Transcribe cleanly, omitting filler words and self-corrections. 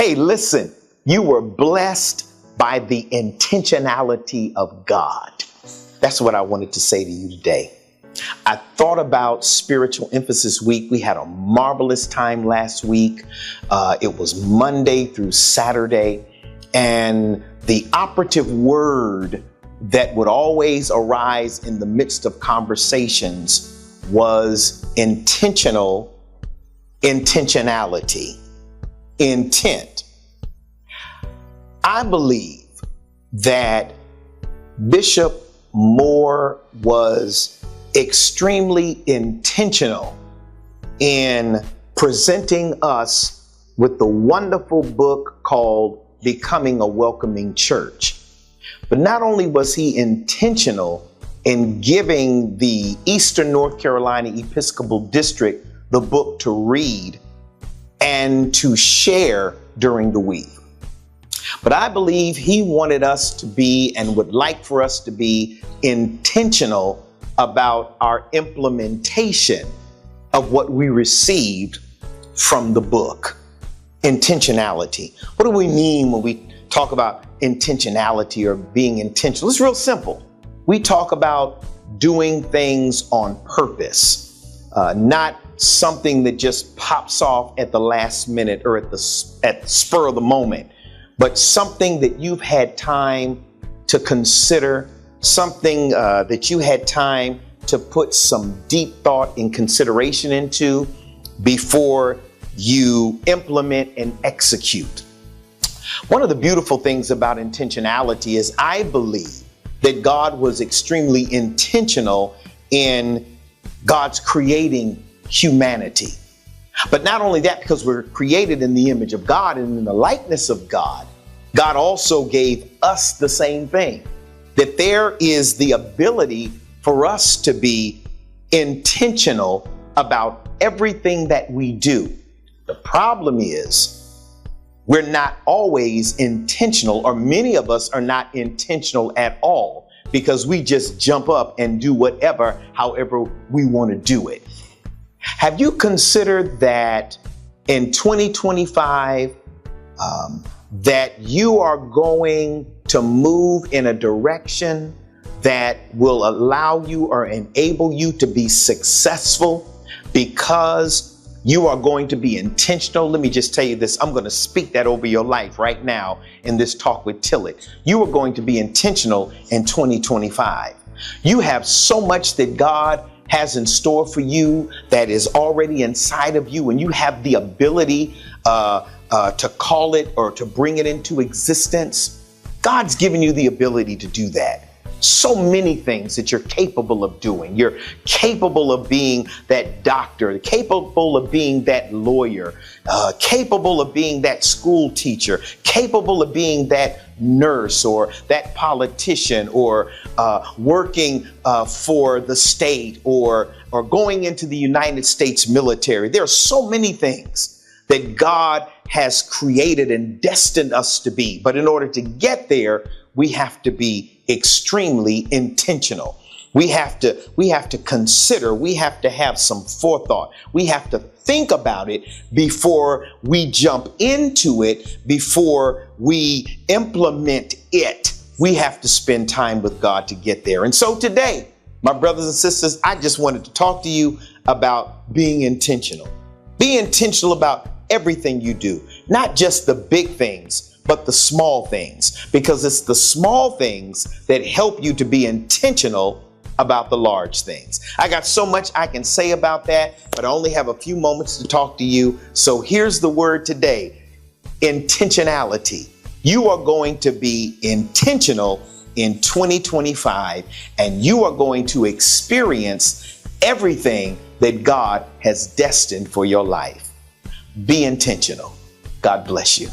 Hey, listen, you were blessed by the intentionality of God. That's what I wanted to say to you today. I thought about Spiritual Emphasis Week. We had a marvelous time last week. It was Monday through Saturday. And the operative word that would always arise in the midst of conversations was intentionality, intent. I believe that Bishop Moore was extremely intentional in presenting us with the wonderful book called Becoming a Welcoming Church. But not only was he intentional in giving the Eastern North Carolina Episcopal District the book to read and to share during the week, but I believe he wanted us to be and would like for us to be intentional about our implementation of what we received from the book. Intentionality. What do we mean when we talk about intentionality or being intentional? It's real simple. We talk about doing things on purpose, not something that just pops off at the last minute or at the spur of the moment, but something that you've had time to consider, something that you had time to put some deep thought and consideration into before you implement and execute. One of the beautiful things about intentionality is I believe that God was extremely intentional in God's creating humanity. But not only that, because we're created in the image of God and in the likeness of God, God also gave us the same thing, that there is the ability for us to be intentional about everything that we do. The problem is we're not always intentional, or many of us are not intentional at all, because we just jump up and do whatever, however we want to do it. Have you considered that in 2025, that you are going to move in a direction that will allow you or enable you to be successful because you are going to be intentional? Let me just tell you this. I'm going to speak that over your life right now in this talk with Tillett. You are going to be intentional in 2025. You have so much that God has in store for you that is already inside of you, and you have the ability to call it or to bring it into existence. God's given you the ability to do that. So many things that you're capable of doing. You're capable of being that doctor, capable of being that lawyer, capable of being that school teacher, capable of being that nurse or that politician, or working for the state, or going into the United States military. There are so many things that God has created and destined us to be. But in order to get there, we have to be extremely intentional. We have to consider, we have to have some forethought. We have to think about it before we jump into it, before we implement it. We have to spend time with God to get there. And so today, my brothers and sisters, I just wanted to talk to you about being intentional. Be intentional about everything you do, not just the big things, but the small things, because it's the small things that help you to be intentional about the large things. I got so much I can say about that, but I only have a few moments to talk to you. So here's the word today: intentionality. You are going to be intentional in 2025, and you are going to experience everything that God has destined for your life. Be intentional. God bless you.